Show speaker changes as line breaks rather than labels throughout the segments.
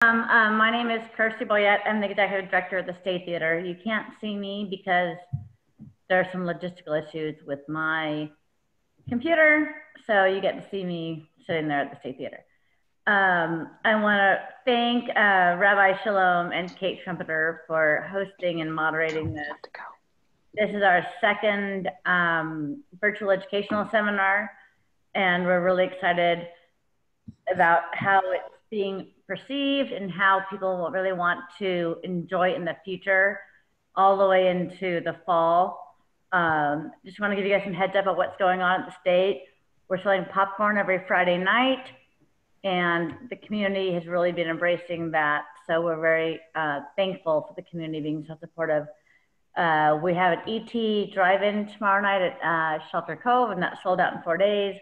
My name is Kirsty Boyette. I'm the executive director of the State Theater. You can't see me because there are some logistical issues with my computer, so you get to see me sitting there at the State Theater. I want to thank Rabbi Shalom and Kate Trompetter for hosting and moderating this. This is our second virtual educational seminar, and we're really excited about how it's being perceived and how people will really want to enjoy it in the future, all the way into the fall. Just want to give you guys some heads up of what's going on at the state. We're selling popcorn every Friday night, and the community has really been embracing that. So we're very thankful for the community being so supportive. We have an ET drive-in tomorrow night at Shelter Cove, and that's sold out in 4 days.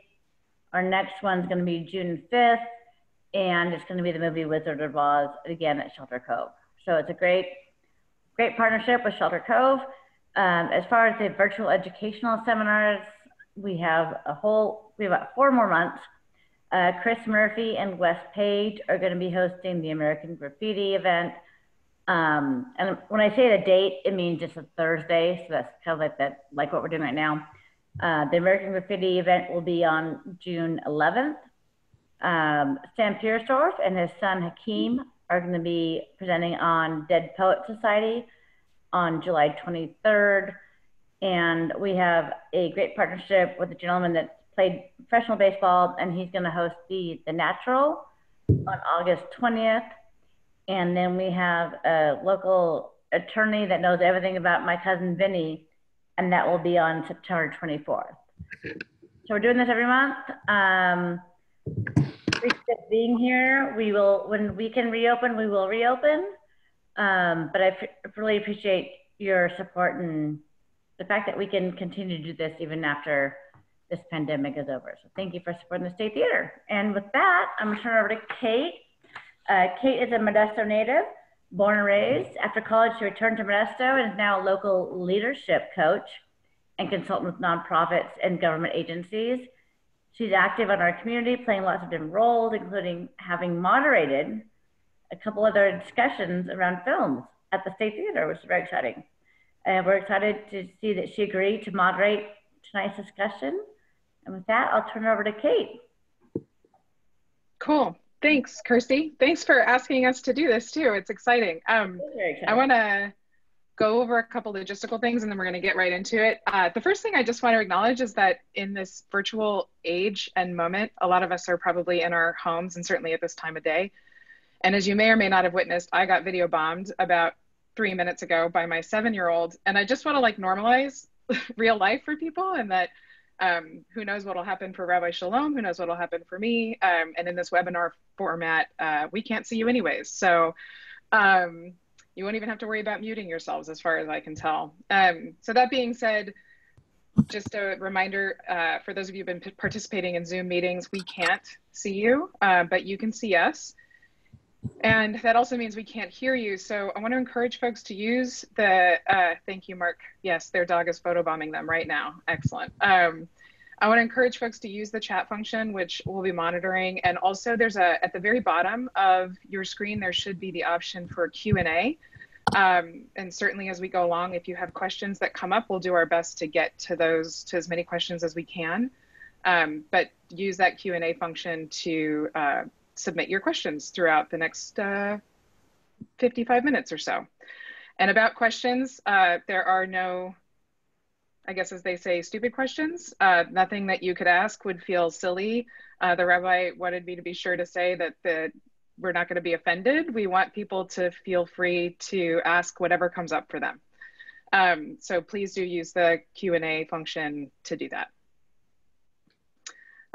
Our next one's going to be June 5th, and it's going to be the movie Wizard of Oz, again at Shelter Cove. So it's a great partnership with Shelter Cove. As far as the virtual educational seminars, we have about 4 more months. Chris Murphy and Wes Page are going to be hosting the American Graffiti event. And when I say the date, it means just a Thursday. So that's kind of like what we're doing right now. The American Graffiti event will be on June 11th. Sam Piersdorf and his son Hakeem are going to be presenting on Dead Poet Society on July 23rd. And we have a great partnership with a gentleman that played professional baseball, and he's going to host the Natural on August 20th. And then we have a local attorney that knows everything about my cousin Vinny, and that will be on September 24th. So we're doing this every month. Appreciate being here. We will, when we can reopen, we will reopen. But I really appreciate your support and the fact that we can continue to do this even after this pandemic is over. So thank you for supporting the State Theater. And with that, I'm gonna turn it over to Kate. Kate is a Modesto native, born and raised. After college, she returned to Modesto and is now a local leadership coach and consultant with nonprofits and government agencies. She's active in our community, playing lots of different roles, including having moderated a couple other discussions around films at the State Theater, which is very exciting. And we're excited to see that she agreed to moderate tonight's discussion. And with that, I'll turn it over to Kate.
Cool. Thanks, Kirsty. Thanks for asking us to do this too. It's exciting. I want to go over a couple logistical things and then we're going to get right into it. The first thing I just want to acknowledge is that in this virtual age and moment, a lot of us are probably in our homes and certainly at this time of day. And as you may or may not have witnessed, I got video bombed about 3 minutes ago by my 7-year-old. And I just want to normalize real life for people, and that who knows what'll happen for Rabbi Shalom, who knows what'll happen for me. And in this webinar format, we can't see you anyways. So you won't even have to worry about muting yourselves as far as I can tell. So that being said, just a reminder for those of you who've been participating in Zoom meetings, we can't see you, but you can see us. And that also means we can't hear you. So I want to encourage folks to use the, thank you, Mark. Yes, their dog is photobombing them right now. Excellent. I want to encourage folks to use the chat function, which we'll be monitoring. And also there's at the very bottom of your screen, there should be the option for Q&A. And certainly as we go along, if you have questions that come up, we'll do our best to get to those, to as many questions as we can. But use that Q&A function to submit your questions throughout the next 55 minutes or so. And about questions, there are no, I guess as they say, stupid questions. Nothing that you could ask would feel silly. The rabbi wanted me to be sure to say that we're not going to be offended. We want people to feel free to ask whatever comes up for them. So please do use the Q&A function to do that.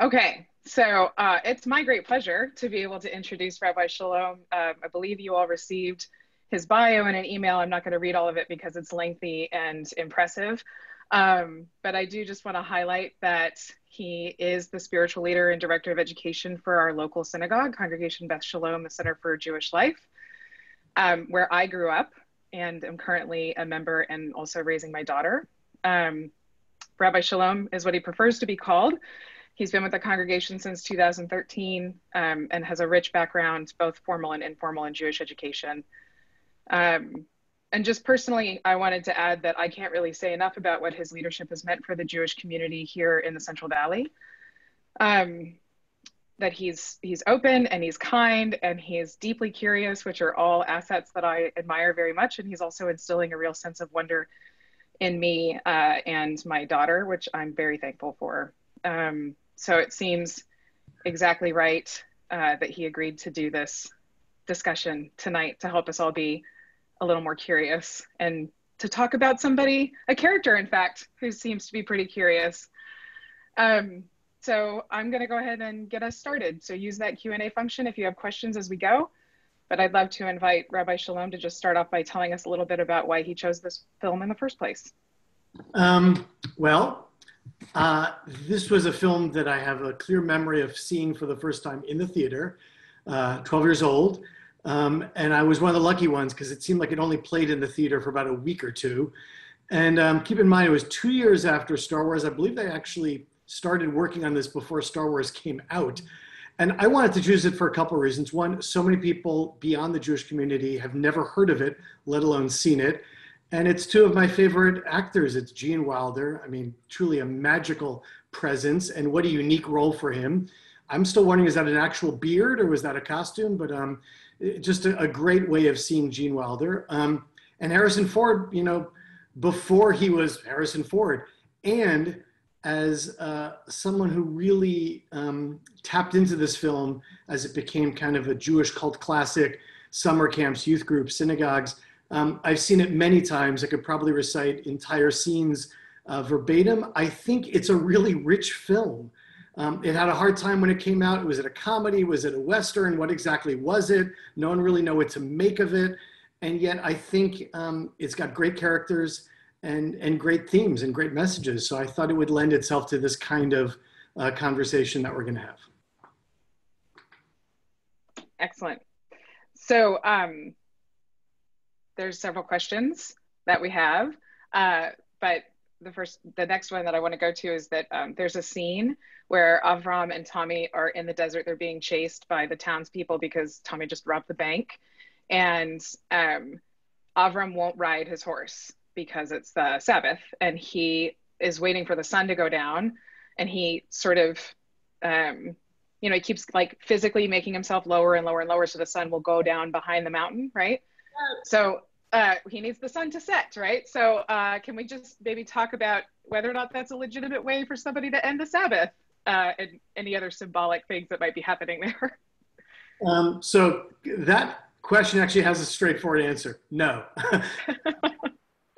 Okay. So it's my great pleasure to be able to introduce Rabbi Shalom. I believe you all received his bio in an email. I'm not going to read all of it because it's lengthy and impressive. But I do just want to highlight that he is the spiritual leader and director of education for our local synagogue, Congregation Beth Shalom, the Center for Jewish Life, where I grew up and am currently a member and also raising my daughter. Rabbi Shalom is what he prefers to be called. He's been with the congregation since 2013 and has a rich background, both formal and informal, in Jewish education. And just personally, I wanted to add that I can't really say enough about what his leadership has meant for the Jewish community here in the Central Valley. That he's open and he's kind and he's deeply curious, which are all assets that I admire very much. And he's also instilling a real sense of wonder in me and my daughter, which I'm very thankful for. So it seems exactly right that he agreed to do this discussion tonight to help us all be a little more curious and to talk about somebody, a character, in fact, who seems to be pretty curious. So I'm going to go ahead and get us started. So use that Q&A function if you have questions as we go. But I'd love to invite Rabbi Shalom to just start off by telling us a little bit about why he chose this film in the first place.
This was a film that I have a clear memory of seeing for the first time in the theater, 12 years old. And I was one of the lucky ones because it seemed like it only played in the theater for about a week or two. And keep in mind, it was 2 years after Star Wars. I believe they actually started working on this before Star Wars came out. And I wanted to choose it for a couple of reasons. One, so many people beyond the Jewish community have never heard of it, let alone seen it. And it's two of my favorite actors. It's Gene Wilder. I mean, truly a magical presence, and what a unique role for him. I'm still wondering, is that an actual beard or was that a costume? But just a great way of seeing Gene Wilder. And Harrison Ford, you know, before he was Harrison Ford, and as someone who really tapped into this film as it became kind of a Jewish cult classic, summer camps, youth groups, synagogues. I've seen it many times. I could probably recite entire scenes verbatim. I think it's a really rich film. It had a hard time when it came out. Was it a comedy? Was it a Western? What exactly was it? No one really knew what to make of it. And yet I think it's got great characters and great themes and great messages. So I thought it would lend itself to this kind of conversation that we're going to have.
Excellent. So there's several questions that we have, but the next one that I want to go to is that there's a scene where Avram and Tommy are in the desert. They're being chased by the townspeople because Tommy just robbed the bank, and Avram won't ride his horse because it's the Sabbath, and he is waiting for the sun to go down, and he sort of, you know, he keeps like physically making himself lower and lower and lower so the sun will go down behind the mountain, right? So he needs the sun to set, right? So can we just maybe talk about whether or not that's a legitimate way for somebody to end the Sabbath and any other symbolic things that might be happening there?
So that question actually has a straightforward answer. No.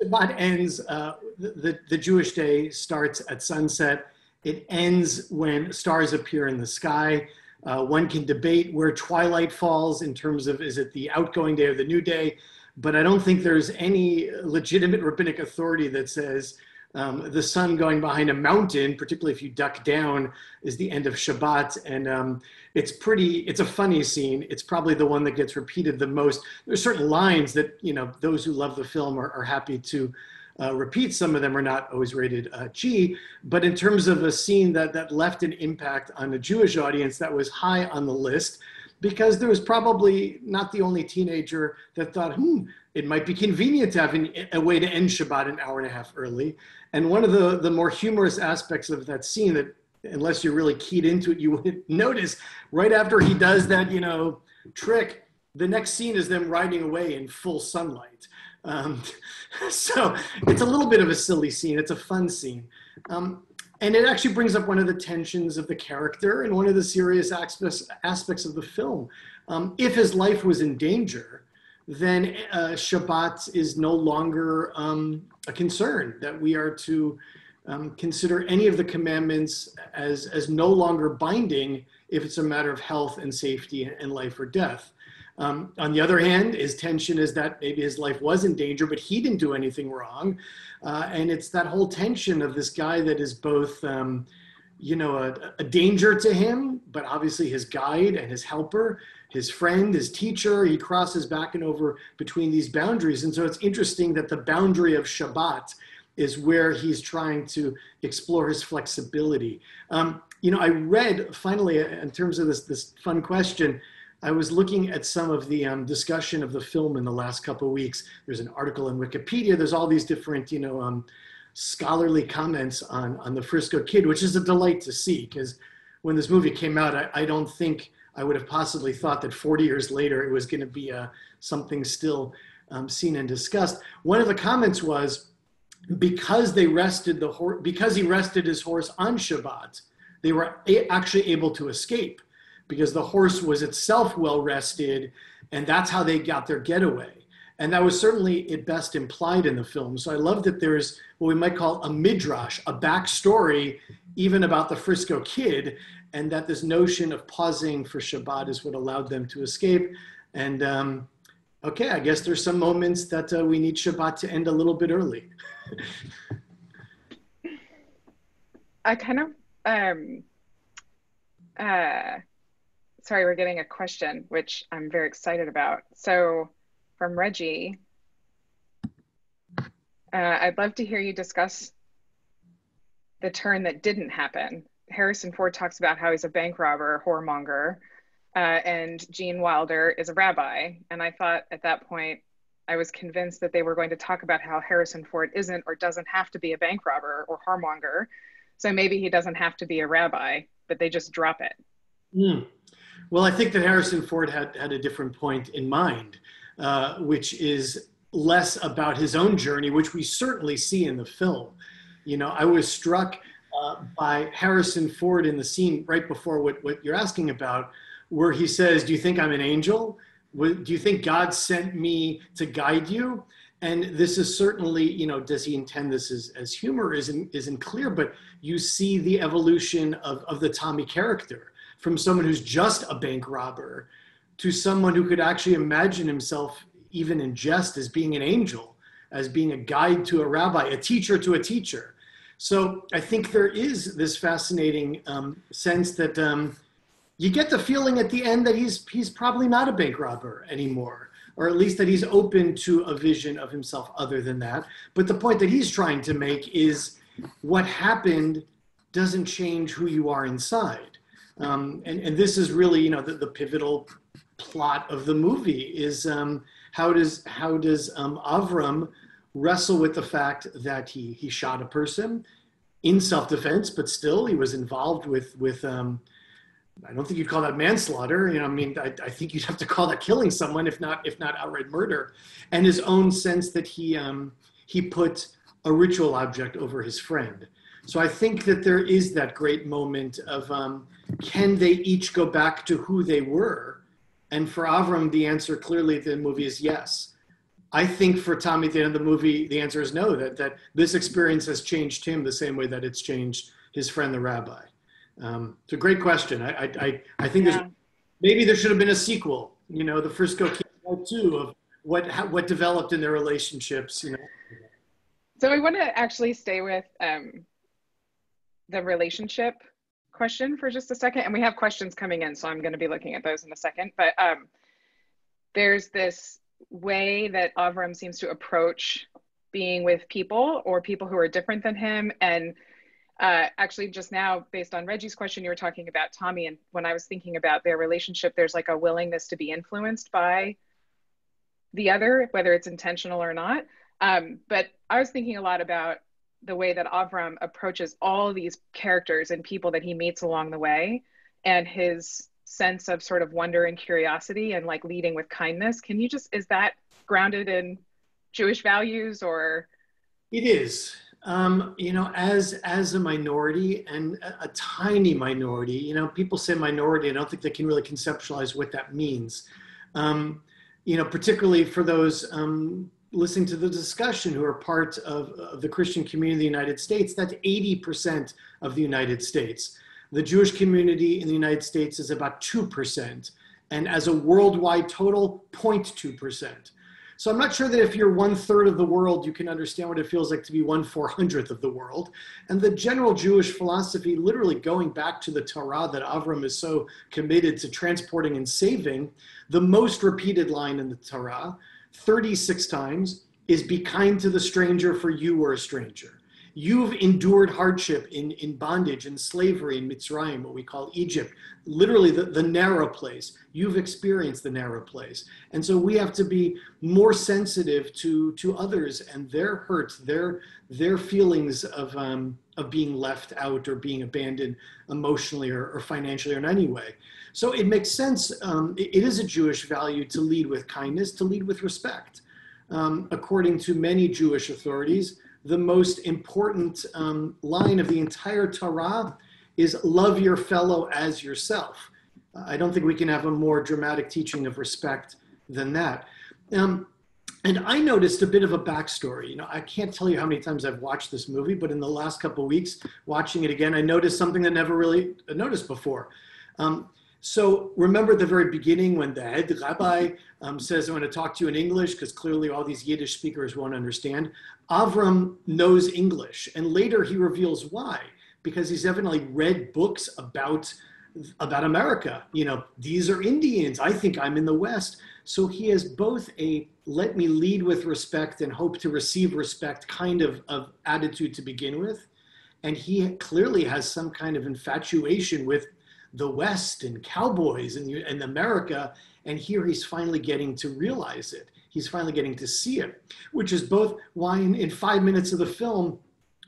Shabbat ends, the Jewish day starts at sunset. It ends when stars appear in the sky. One can debate where twilight falls in terms of, is it the outgoing day or the new day? But I don't think there's any legitimate rabbinic authority that says the sun going behind a mountain, particularly if you duck down, is the end of Shabbat. And it's a funny scene. It's probably the one that gets repeated the most. There's certain lines that, you know, those who love the film are happy to repeat. Some of them are not always rated G, but in terms of a scene that left an impact on a Jewish audience, that was high on the list, because there was probably not the only teenager that thought, it might be convenient to have a way to end Shabbat an hour and a half early. And one of the more humorous aspects of that scene that, unless you're really keyed into it, you would notice right after he does that, you know, trick, the next scene is them riding away in full sunlight. So it's a little bit of a silly scene. It's a fun scene. And it actually brings up one of the tensions of the character and one of the serious aspects of the film. If his life was in danger, then Shabbat is no longer a concern, that we are to consider any of the commandments as no longer binding if it's a matter of health and safety and life or death. On the other hand, his tension is that maybe his life was in danger, but he didn't do anything wrong. And it's that whole tension of this guy that is both, you know, a danger to him, but obviously his guide and his helper, his friend, his teacher. He crosses back and over between these boundaries. And so it's interesting that the boundary of Shabbat is where he's trying to explore his flexibility. I read, finally, in terms of this fun question, I was looking at some of the discussion of the film in the last couple of weeks. There's an article in Wikipedia. There's all these different, scholarly comments on the Frisco Kid, which is a delight to see, because when this movie came out, I don't think I would have possibly thought that 40 years later it was going to be something still seen and discussed. One of the comments was, because he rested his horse on Shabbat, they were actually able to escape, because the horse was itself well rested, and that's how they got their getaway. And that was certainly at best implied in the film. So I love that there's what we might call a midrash, a backstory, even about the Frisco Kid, and that this notion of pausing for Shabbat is what allowed them to escape. And okay, I guess there's some moments that we need Shabbat to end a little bit early.
I kind of, sorry, we're getting a question, which I'm very excited about. So from Reggie, I'd love to hear you discuss the turn that didn't happen. Harrison Ford talks about how he's a bank robber, whoremonger, and Gene Wilder is a rabbi. And I thought at that point, I was convinced that they were going to talk about how Harrison Ford isn't or doesn't have to be a bank robber or whoremonger. So maybe he doesn't have to be a rabbi, but they just drop it.
Well, I think that Harrison Ford had a different point in mind, which is less about his own journey, which we certainly see in the film. I was struck by Harrison Ford in the scene right before what you're asking about, where he says, "Do you think I'm an angel? Do you think God sent me to guide you?" And this is certainly, does he intend this as humor isn't clear, but you see the evolution of the Tommy character from someone who's just a bank robber to someone who could actually imagine himself, even in jest, as being an angel, as being a guide to a rabbi, a teacher to a teacher. So I think there is this fascinating sense that you get the feeling at the end that he's probably not a bank robber anymore, or at least that he's open to a vision of himself other than that. But the point that he's trying to make is what happened doesn't change who you are inside. And this is really, the pivotal plot of the movie is how does Avram wrestle with the fact that he shot a person in self-defense, but still he was involved with I don't think you'd call that manslaughter. I think you'd have to call that killing someone, if not outright murder. And his own sense that he put a ritual object over his friend. So I think that there is that great moment of can they each go back to who they were? And for Avram, the answer clearly the movie is yes. I think for Tommy at the end of the movie, the answer is no, that this experience has changed him the same way that it's changed his friend, the rabbi. It's a great question. I think maybe there should have been a sequel, the Frisco Kid Part 2 of what developed in their relationships,
So I want to actually stay with the relationship question for just a second. And we have questions coming in, so I'm going to be looking at those in a second. But there's this way that Avram seems to approach being with people or people who are different than him. And actually just now, based on Reggie's question, you were talking about Tommy. And when I was thinking about their relationship, there's like a willingness to be influenced by the other, whether it's intentional or not. But I was thinking a lot about the way that Avram approaches all these characters and people that he meets along the way, and his sense of sort of wonder and curiosity and like leading with kindness. Is that grounded in Jewish values or?
It is. As a minority and a tiny minority, people say minority, I don't think they can really conceptualize what that means. Particularly for those listening to the discussion who are part of the Christian community in the United States, that's 80% of the United States. The Jewish community in the United States is about 2%. And as a worldwide total, 0.2%. So I'm not sure that if you're 1/3 of the world, you can understand what it feels like to be 1/400th of the world. And the general Jewish philosophy, literally going back to the Torah that Avram is so committed to transporting and saving, the most repeated line in the Torah, 36 times, is be kind to the stranger, for you were a stranger. You've endured hardship in bondage and slavery in Mitzrayim, what we call Egypt, literally the narrow place. You've experienced the narrow place. And so we have to be more sensitive to others and their hurts, their feelings of being left out or being abandoned emotionally or financially or in any way. So it makes sense. It is a Jewish value to lead with kindness, to lead with respect. According to many Jewish authorities, the most important line of the entire Torah is love your fellow as yourself. I don't think we can have a more dramatic teaching of respect than that. And I noticed a bit of a backstory. You know, I can't tell you how many times I've watched this movie, but in the last couple of weeks, watching it again, I noticed something I never really noticed before. So remember at the very beginning when the head rabbi says, I want to talk to you in English, because clearly all these Yiddish speakers won't understand. Avram knows English, and later he reveals why. Because he's evidently read books about America. You know, these are Indians. I think I'm in the West. So he has both a let me lead with respect and hope to receive respect kind of attitude to begin with. And he clearly has some kind of infatuation with the West and cowboys and America. And here he's finally getting to realize it. He's finally getting to see it, which is both why in 5 minutes of the film,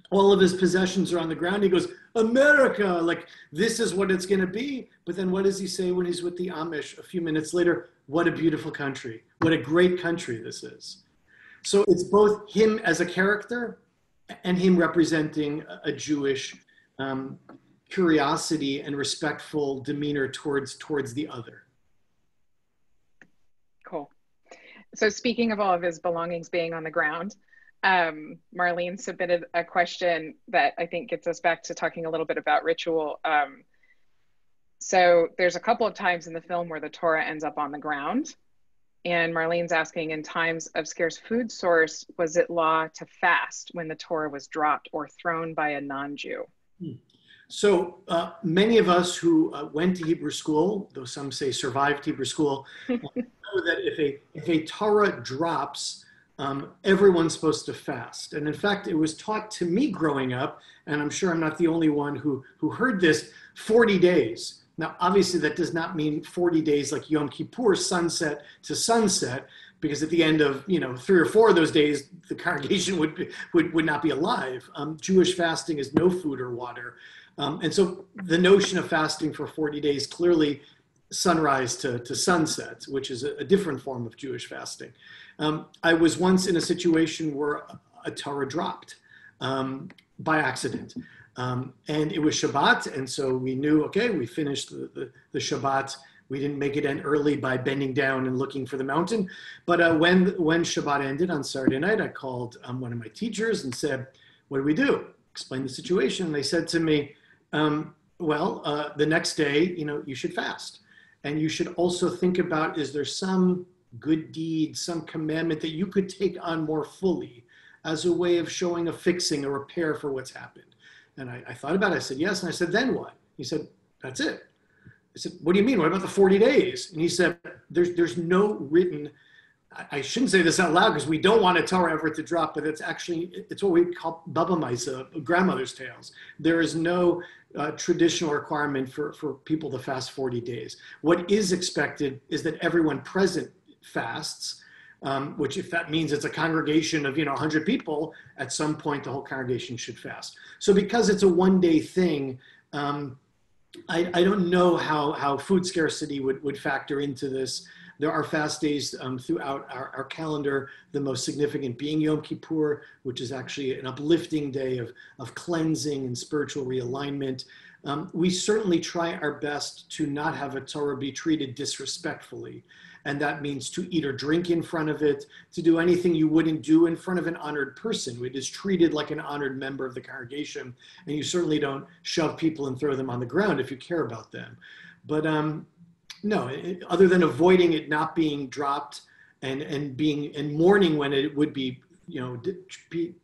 all of his possessions are on the ground. He goes, America, like this is what it's going to be. But then what does he say when he's with the Amish a few minutes later? What a beautiful country. What a great country this is. So it's both him as a character and him representing a Jewish curiosity and respectful demeanor towards the other.
Cool. So speaking of all of his belongings being on the ground, Marlene submitted a question that I think gets us back to talking a little bit about ritual. So there's a couple of times in the film where the Torah ends up on the ground. And Marlene's asking, in times of scarce food source, was it law to fast when the Torah was dropped or thrown by a non-Jew?
So many of us who went to Hebrew school, though some say survived Hebrew school, know that if a Torah drops, everyone's supposed to fast. And in fact, it was taught to me growing up, and I'm sure I'm not the only one who heard this, 40 days. Now, obviously, that does not mean 40 days like Yom Kippur, sunset to sunset, because at the end of 3 or 4 of those days, the congregation would not be alive. Jewish fasting is no food or water. And so the notion of fasting for 40 days, clearly sunrise to sunset, which is a different form of Jewish fasting. I was once in a situation where a Torah dropped by accident. And it was Shabbat, and so we knew, okay, we finished the Shabbat. We didn't make it end early by bending down and looking for the mountain. But when Shabbat ended on Saturday night, I called one of my teachers and said, what do we do? Explain the situation. And they said to me, the next day, you should fast. And you should also think about, is there some good deed, some commandment that you could take on more fully as a way of showing a fixing, a repair for what's happened? And I thought about it. I said, yes. And I said, then what? He said, that's it. I said, what do you mean? What about the 40 days? And he said, there's no written, I shouldn't say this out loud because we don't want a Torah ever to drop, but it's what we call Baba Maisa, grandmother's tales. There is no traditional requirement for people to fast 40 days. What is expected is that everyone present fasts, which if that means it's a congregation of 100 people, at some point the whole congregation should fast. So because it's a one-day thing, I don't know how food scarcity would factor into this. There are fast days throughout our calendar, the most significant being Yom Kippur, which is actually an uplifting day of cleansing and spiritual realignment. We certainly try our best to not have a Torah be treated disrespectfully. And that means to eat or drink in front of it, to do anything you wouldn't do in front of an honored person. It is treated like an honored member of the congregation. And you certainly don't shove people and throw them on the ground if you care about them. But no, other than avoiding it not being dropped and being and mourning when it would be,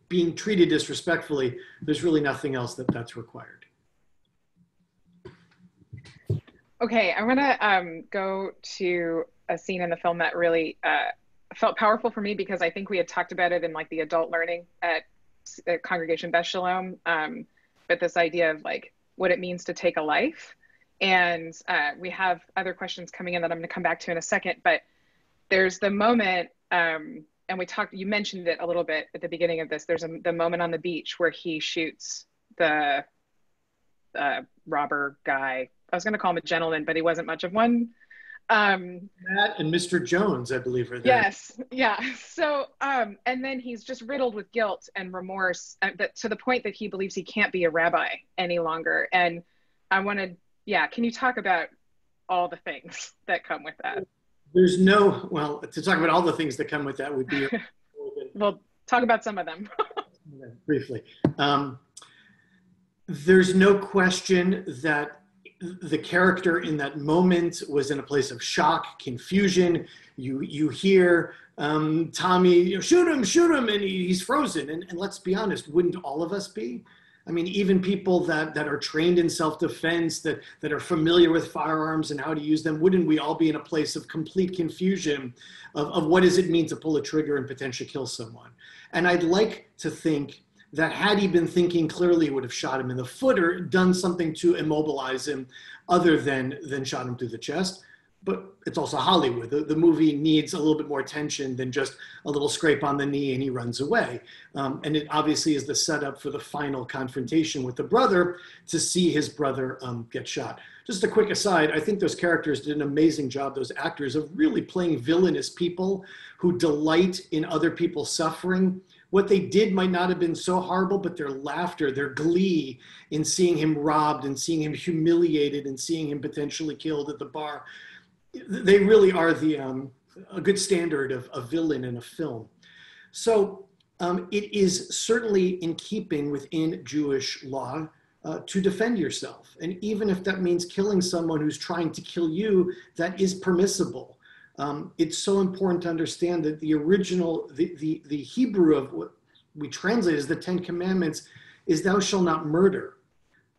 being treated disrespectfully, there's really nothing else that's required.
Okay, I want to go to a scene in the film that really felt powerful for me because I think we had talked about it in like the adult learning at at Congregation Beth Shalom, but this idea of like what it means to take a life. And we have other questions coming in that I'm going to come back to in a second, but there's the moment, and you mentioned it a little bit at the beginning of this, there's the moment on the beach where he shoots the robber guy. I was going to call him a gentleman, but he wasn't much of one.
Matt and Mr. Jones, I believe, are there.
Yes, yeah. So, and then he's just riddled with guilt and remorse to the point that he believes he can't be a rabbi any longer. And I wanted, can you talk about all the things that come with that?
To talk about all the things that come with that would be...
We'll talk about some of them.
Briefly. There's no question that the character in that moment was in a place of shock, confusion. You hear Tommy, shoot him, and he's frozen. And let's be honest, wouldn't all of us be? I mean, even people that are trained in self-defense, that are familiar with firearms and how to use them, wouldn't we all be in a place of complete confusion of what does it mean to pull a trigger and potentially kill someone? And I'd like to think that had he been thinking clearly, he would have shot him in the foot or done something to immobilize him other than shot him through the chest. But it's also Hollywood. The movie needs a little bit more tension than just a little scrape on the knee and he runs away. And it obviously is the setup for the final confrontation with the brother to see his brother get shot. Just a quick aside, I think those characters did an amazing job, those actors, of really playing villainous people who delight in other people's suffering. What they did might not have been so horrible, but their laughter, their glee in seeing him robbed and seeing him humiliated and seeing him potentially killed at the bar, they really are a good standard of a villain in a film. So it is certainly in keeping within Jewish law to defend yourself. And even if that means killing someone who's trying to kill you, that is permissible. It's so important to understand that the original, the Hebrew of what we translate as the 10 Commandments is thou shalt not murder.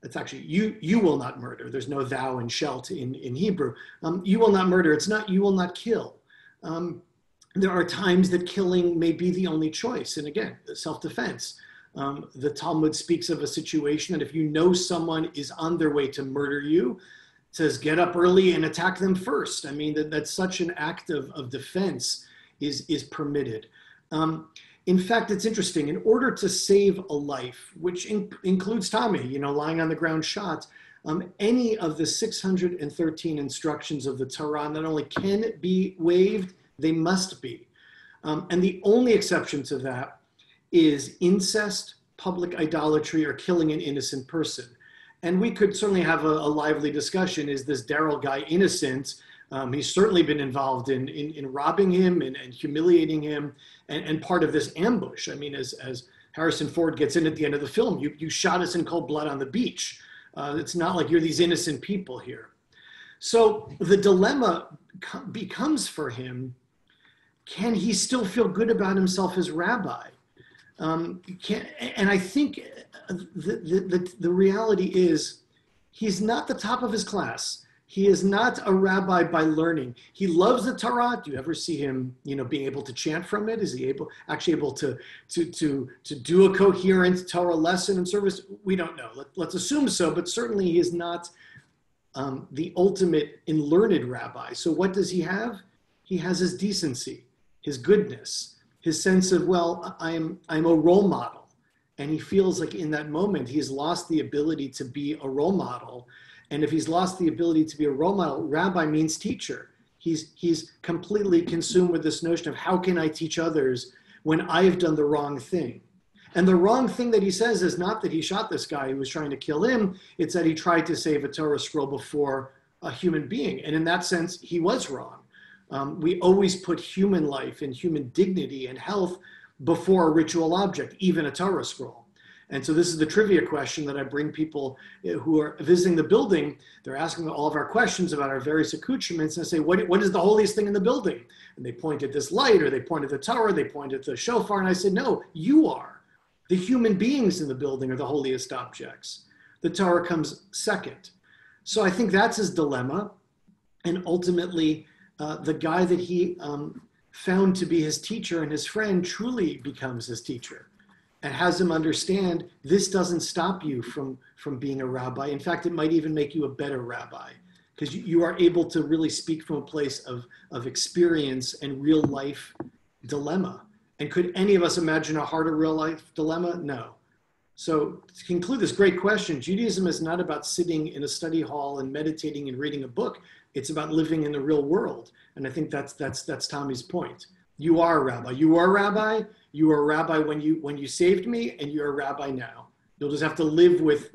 It's actually, you will not murder. There's no thou and shalt in Hebrew. You will not murder. It's not, you will not kill. There are times that killing may be the only choice. And again, self-defense. The Talmud speaks of a situation that if you know someone is on their way to murder you, it says get up early and attack them first. I mean, that's such an act of defense is permitted. In fact, it's interesting. In order to save a life, which includes Tommy, lying on the ground shot, any of the 613 instructions of the Torah not only can be waived, they must be. And the only exception to that is incest, public idolatry, or killing an innocent person. And we could certainly have a lively discussion. Is this Daryl guy innocent? He's certainly been involved in robbing him and humiliating him and part of this ambush. I mean, as Harrison Ford gets in at the end of the film, you shot us in cold blood on the beach. It's not like you're these innocent people here. So the dilemma becomes for him, can he still feel good about himself as rabbi? And I think the reality is he's not the top of his class. He is not a rabbi by learning. He loves the Torah. Do you ever see him, being able to chant from it? Is he actually able to do a coherent Torah lesson and service? We don't know. Let's assume so, but certainly he is not the ultimate in learned rabbi. So what does he have? He has his decency, his goodness, his sense of, well, I'm a role model. And he feels like in that moment, he's lost the ability to be a role model. And if he's lost the ability to be a role model, rabbi means teacher. He's completely consumed with this notion of how can I teach others when I have done the wrong thing? And the wrong thing that he says is not that he shot this guy who was trying to kill him. It's that he tried to save a Torah scroll before a human being. And in that sense, he was wrong. We always put human life and human dignity and health before a ritual object, even a Torah scroll. And so this is the trivia question that I bring people who are visiting the building. They're asking all of our questions about our various accoutrements, and I say, what is the holiest thing in the building? And they point at this light, or they point at the Torah, they point at the shofar, and I say, no, you are. The human beings in the building are the holiest objects. The Torah comes second. So I think that's his dilemma. And ultimately, the guy that he found to be his teacher and his friend truly becomes his teacher. and has him understand this doesn't stop you from being a rabbi. In fact, it might even make you a better rabbi, because you are able to really speak from a place of experience and real life dilemma. And could any of us imagine a harder real life dilemma? No. So to conclude this great question, Judaism is not about sitting in a study hall and meditating and reading a book. It's about living in the real world. And I think that's Tommy's point. You are a rabbi. You are a rabbi. You were a rabbi when you saved me, and you're a rabbi now. You'll just have to live with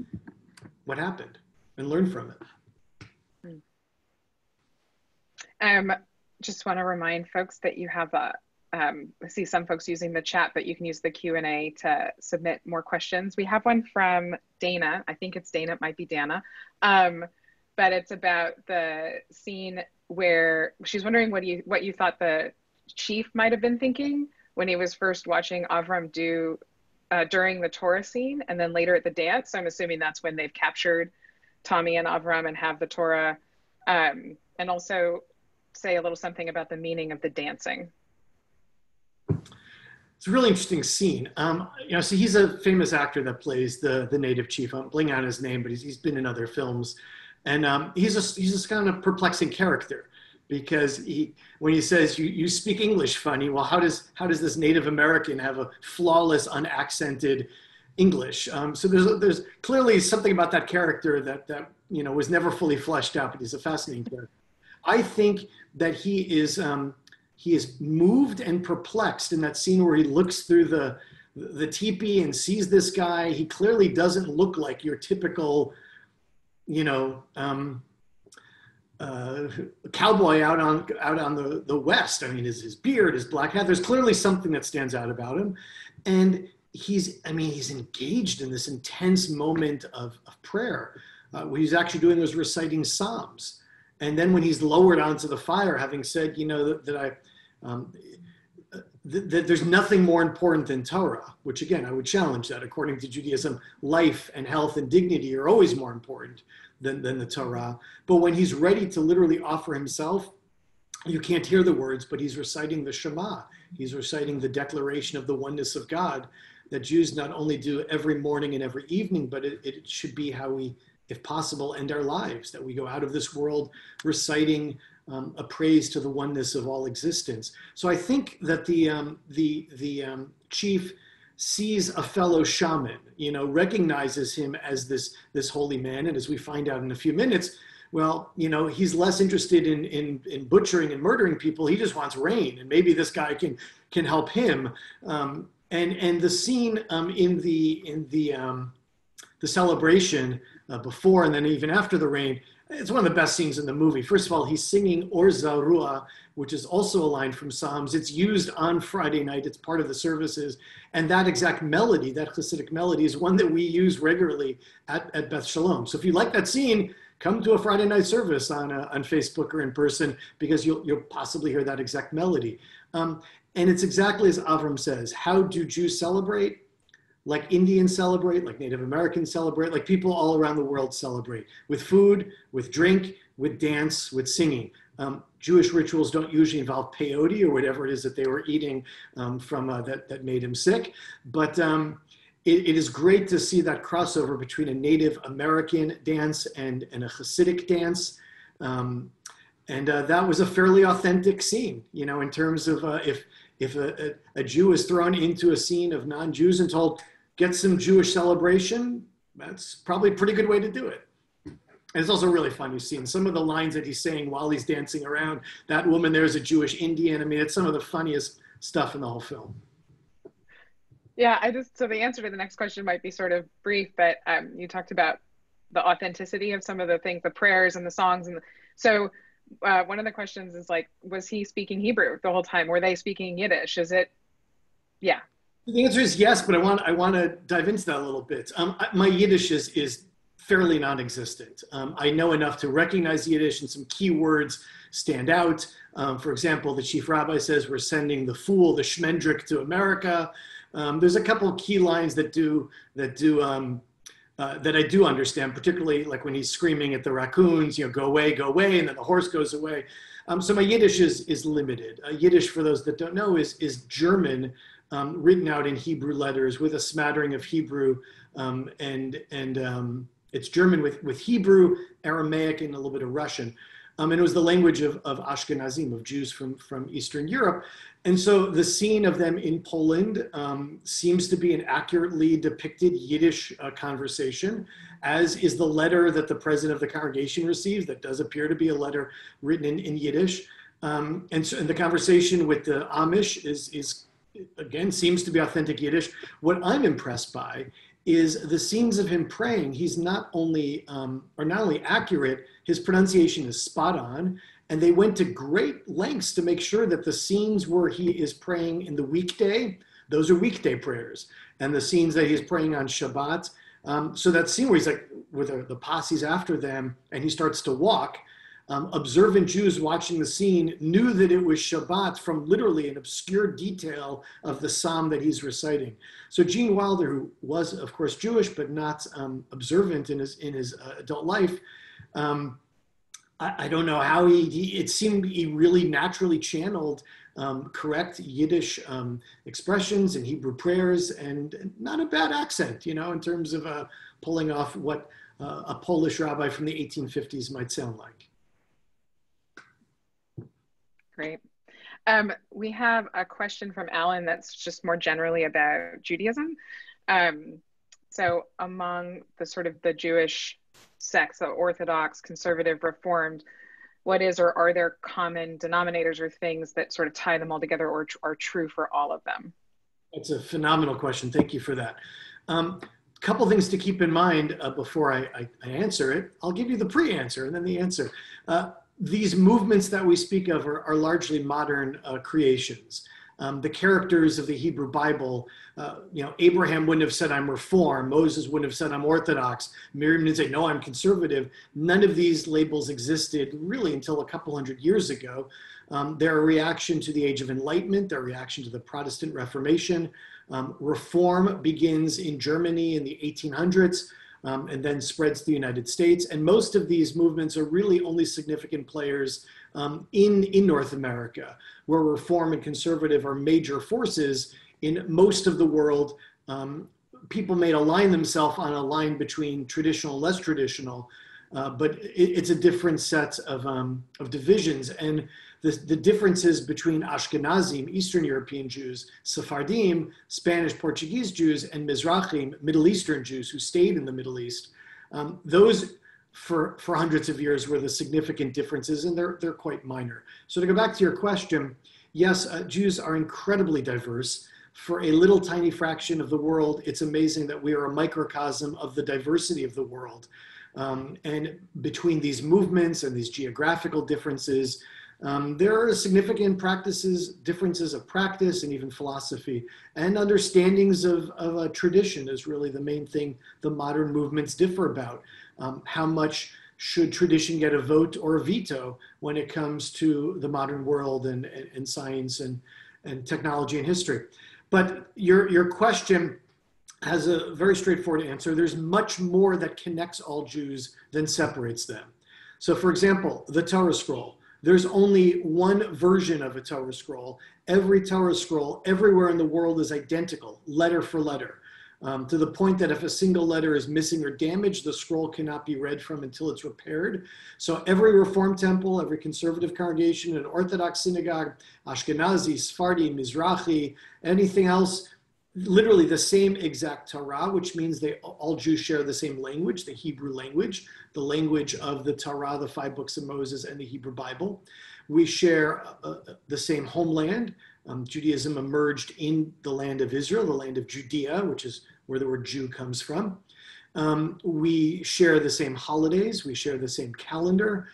what happened and learn from it.
Just want to remind folks that you have I see some folks using the chat, but you can use the Q&A to submit more questions. We have one from Dana. I think it's Dana. It might be Dana. But it's about the scene where she's wondering what you thought the chief might have been thinking when he was first watching Avram do during the Torah scene, and then later at the dance. So I'm assuming that's when they've captured Tommy and Avram and have the Torah, and also say a little something about the meaning of the dancing.
It's a really interesting scene. So he's a famous actor that plays the native chief. I'm blanking on his name, but he's been in other films, and he's this kind of perplexing character, because when he says you speak English funny, well, how does this Native American have a flawless, unaccented English? So there's clearly something about that character that was never fully fleshed out, but he's a fascinating character. I think that he is moved and perplexed in that scene where he looks through the teepee and sees this guy. He clearly doesn't look like your typical, cowboy out on the West. I mean, his beard, his black hat, there's clearly something that stands out about him. And he's engaged in this intense moment of prayer. What he's actually doing was reciting Psalms. And then when he's lowered onto the fire, having said, that there's nothing more important than Torah, which again, I would challenge that. According to Judaism, life and health and dignity are always more important than the Torah. But when he's ready to literally offer himself, you can't hear the words, but he's reciting the Shema. He's reciting the declaration of the oneness of God that Jews not only do every morning and every evening, but it should be how we, if possible, end our lives, that we go out of this world reciting a praise to the oneness of all existence. So I think that the chief sees a fellow shaman, recognizes him as this holy man. And as we find out in a few minutes, well, he's less interested in butchering and murdering people. He just wants rain. And maybe this guy can help him. And the scene in the celebration before and then even after the rain, it's one of the best scenes in the movie. First of all, he's singing Or Zarua, which is also a line from Psalms. It's used on Friday night. It's part of the services. And that exact melody, that Hasidic melody, is one that we use regularly at Beth Shalom. So if you like that scene, come to a Friday night service on Facebook or in person, because you'll possibly hear that exact melody. And it's exactly as Avram says. How do Jews celebrate? Like Indians celebrate, like Native Americans celebrate, like people all around the world celebrate, with food, with drink, with dance, with singing. Jewish rituals don't usually involve peyote or whatever it is that they were eating that made him sick. But it is great to see that crossover between a Native American dance and a Hasidic dance. And that was a fairly authentic scene, in terms of if a Jew is thrown into a scene of non-Jews and told, get some Jewish celebration, that's probably a pretty good way to do it. And it's also really fun. You've seen some of the lines that he's saying while he's dancing around. That woman there is a Jewish Indian. I mean, it's some of the funniest stuff in the whole film.
Yeah, so the answer to the next question might be sort of brief, but you talked about the authenticity of some of the things, the prayers and the songs. And so one of the questions is like, was he speaking Hebrew the whole time? Were they speaking Yiddish? Yeah.
The answer is yes, but I want to dive into that a little bit. My Yiddish is fairly non-existent. I know enough to recognize Yiddish, and some key words stand out. For example, the chief rabbi says, we're sending the fool, the shmendrik, to America. There's a couple of key lines that I do understand, particularly like when he's screaming at the raccoons, go away, and then the horse goes away. So my Yiddish is limited. Yiddish, for those that don't know, is German, written out in Hebrew letters with a smattering of Hebrew, and it's German with Hebrew, Aramaic, and a little bit of Russian. And it was the language of Ashkenazim, of Jews from Eastern Europe. And so the scene of them in Poland seems to be an accurately depicted Yiddish conversation, as is the letter that the president of the congregation receives, that does appear to be a letter written in Yiddish. And the conversation with the Amish is again, seems to be authentic Yiddish. What I'm impressed by is the scenes of him praying. He's not only accurate, his pronunciation is spot on. And they went to great lengths to make sure that the scenes where he is praying in the weekday, those are weekday prayers. And the scenes that he's praying on Shabbat. So that scene where he's like, with the posse's after them, and he starts to walk, observant Jews watching the scene knew that it was Shabbat from literally an obscure detail of the psalm that he's reciting. So Gene Wilder, who was, of course, Jewish, but not observant in his adult life, I don't know how it seemed he really naturally channeled correct Yiddish expressions and Hebrew prayers, and not a bad accent, in terms of pulling off what a Polish rabbi from the 1850s might sound like.
Great. We have a question from Alan that's just more generally about Judaism. So among the Jewish sects, the Orthodox, Conservative, Reformed, what is or are there common denominators or things that sort of tie them all together or are true for all of them? That's
a phenomenal question. Thank you for that. Couple things to keep in mind before I answer it. I'll give you the pre-answer and then the answer. These movements that we speak of are largely modern creations. The characters of the Hebrew Bible, Abraham wouldn't have said, I'm Reform. Moses wouldn't have said, I'm Orthodox. Miriam didn't say, no, I'm conservative. None of these labels existed really until a couple hundred years ago. They're a reaction to the Age of Enlightenment. They're a reaction to the Protestant Reformation. Reform begins in Germany in the 1800s. And then spreads to the United States. And most of these movements are really only significant players in North America, where Reform and Conservative are major forces. In most of the world, people may align themselves on a line between traditional and less traditional, but it's a different set of divisions. And the differences between Ashkenazim, Eastern European Jews, Sephardim, Spanish, Portuguese Jews, and Mizrahim, Middle Eastern Jews who stayed in the Middle East, those for hundreds of years were the significant differences, and they're quite minor. So to go back to your question, yes, Jews are incredibly diverse. For a little tiny fraction of the world, it's amazing that we are a microcosm of the diversity of the world. And between these movements and these geographical differences, there are significant differences of practice and even philosophy, and understandings of a tradition is really the main thing the modern movements differ about. How much should tradition get a vote or a veto when it comes to the modern world and science and technology and history? But your question has a very straightforward answer. There's much more that connects all Jews than separates them. So for example, the Torah scroll. There's only one version of a Torah scroll. Every Torah scroll everywhere in the world is identical, letter for letter, to the point that if a single letter is missing or damaged, the scroll cannot be read from until it's repaired. So every Reform temple, every conservative congregation, an Orthodox synagogue, Ashkenazi, Sephardi, Mizrahi, anything else, literally the same exact Torah, which means all Jews share the same language, the Hebrew language, the language of the Torah, the 5 books of Moses, and the Hebrew Bible. We share the same homeland. Judaism emerged in the land of Israel, the land of Judea, which is where the word Jew comes from. We share the same holidays. We share the same calendar.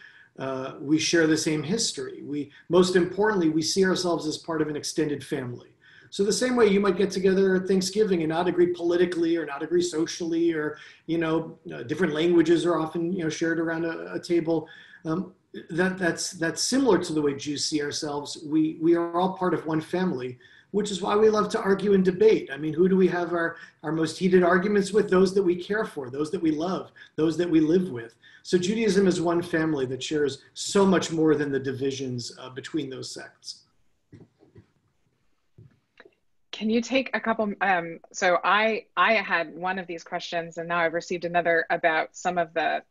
We share the same history. Most importantly, we see ourselves as part of an extended family. So the same way you might get together at Thanksgiving and not agree politically or not agree socially, or different languages are often shared around a table. that's similar to the way Jews see ourselves. We are all part of one family, which is why we love to argue and debate. I mean, who do we have our most heated arguments with? Those that we care for, those that we love, those that we live with. So Judaism is one family that shares so much more than the divisions between those sects.
Can you take a couple, so I had one of these questions and now I've received another about some of the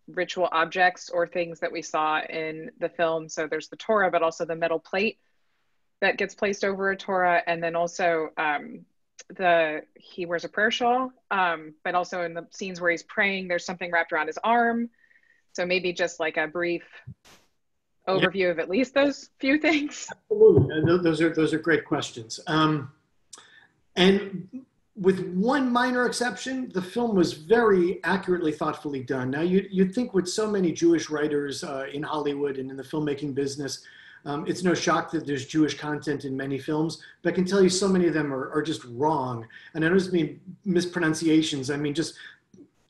ritual objects or things that we saw in the film. So there's the Torah, but also the metal plate that gets placed over a Torah. And then also he wears a prayer shawl, but also in the scenes where he's praying, there's something wrapped around his arm. So maybe just like a brief overview of at least those few things.
Absolutely, those are great questions. And with one minor exception, the film was very accurately, thoughtfully done. Now, you'd think with so many Jewish writers in Hollywood and in the filmmaking business, it's no shock that there's Jewish content in many films, but I can tell you so many of them are just wrong. And I don't just mean mispronunciations, I mean just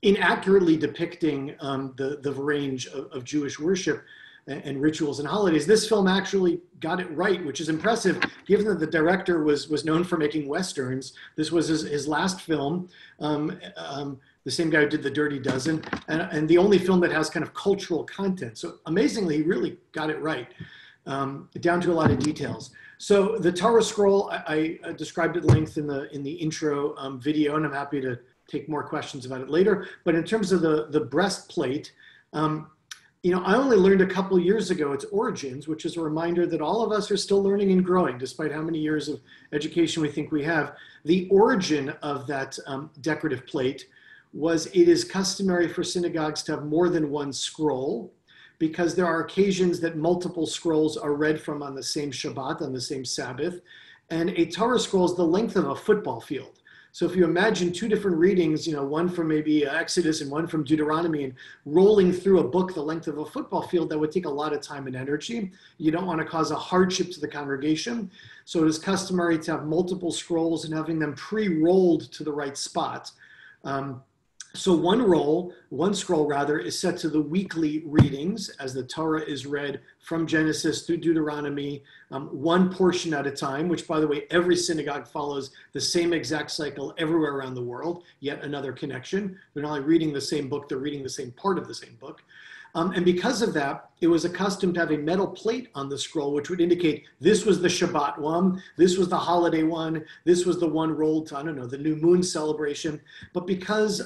inaccurately depicting the range of Jewish worship and rituals and holidays. This film actually got it right, which is impressive, given that the director was known for making Westerns. This was his last film, the same guy who did The Dirty Dozen, and the only film that has kind of cultural content. So amazingly, he really got it right, down to a lot of details. So the Torah scroll, I described at length in the intro video, and I'm happy to take more questions about it later. But in terms of the breastplate, I only learned a couple years ago its origins, which is a reminder that all of us are still learning and growing, despite how many years of education we think we have. The origin of that decorative plate was it is customary for synagogues to have more than one scroll, because there are occasions that multiple scrolls are read from on the same Shabbat, on the same Sabbath, and a Torah scroll is the length of a football field. So if you imagine two different readings, one from maybe Exodus and one from Deuteronomy, and rolling through a book the length of a football field, that would take a lot of time and energy. You don't want to cause a hardship to the congregation. So it is customary to have multiple scrolls and having them pre-rolled to the right spot. So one scroll rather, is set to the weekly readings as the Torah is read from Genesis through Deuteronomy, one portion at a time, which, by the way, every synagogue follows the same exact cycle everywhere around the world, yet another connection. They're not only reading the same book, they're reading the same part of the same book. And because of that, it was accustomed to have a metal plate on the scroll, which would indicate this was the Shabbat one, this was the holiday one, this was the one rolled to, the new moon celebration. But because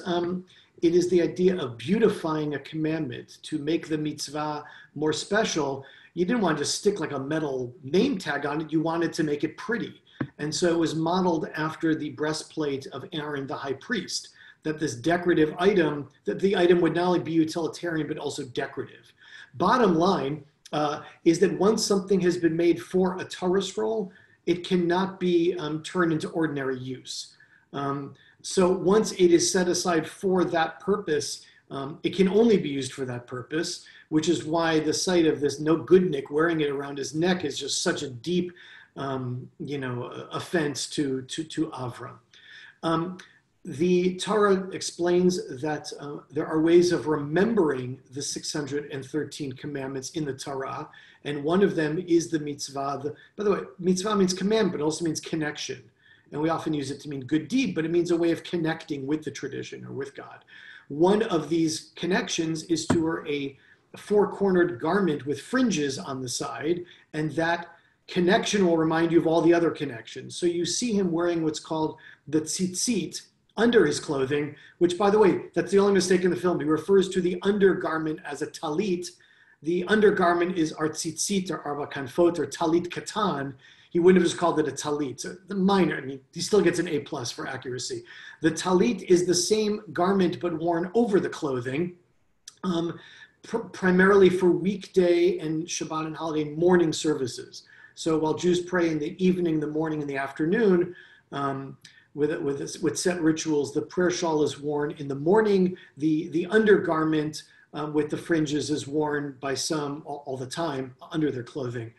it is the idea of beautifying a commandment to make the mitzvah more special, you didn't want to just stick like a metal name tag on it, you wanted to make it pretty. And so it was modeled after the breastplate of Aaron, the high priest, that this decorative item, that the item would not only be utilitarian, but also decorative. Bottom line is that once something has been made for a Torah scroll, it cannot be turned into ordinary use. So once it is set aside for that purpose, it can only be used for that purpose, which is why the sight of this no goodnik wearing it around his neck is just such a deep, offense to Avram. The Torah explains that there are ways of remembering the 613 commandments in the Torah, and one of them is the mitzvah. By the way, mitzvah means command, but also means connection. And we often use it to mean good deed, but it means a way of connecting with the tradition or with God. One of these connections is to wear a four-cornered garment with fringes on the side, and that connection will remind you of all the other connections. So you see him wearing what's called the tzitzit under his clothing, which, by the way, that's the only mistake in the film. He refers to the undergarment as a talit. The undergarment is our tzitzit or arba kanfot or talit katan. He wouldn't have just called it a talit. So the minor, he still gets an A+ for accuracy. The talit is the same garment but worn over the clothing, primarily for weekday and Shabbat and holiday morning services. So while Jews pray in the evening, the morning, and the afternoon, with set rituals, the prayer shawl is worn in the morning. The undergarment with the fringes is worn by some all the time under their clothing.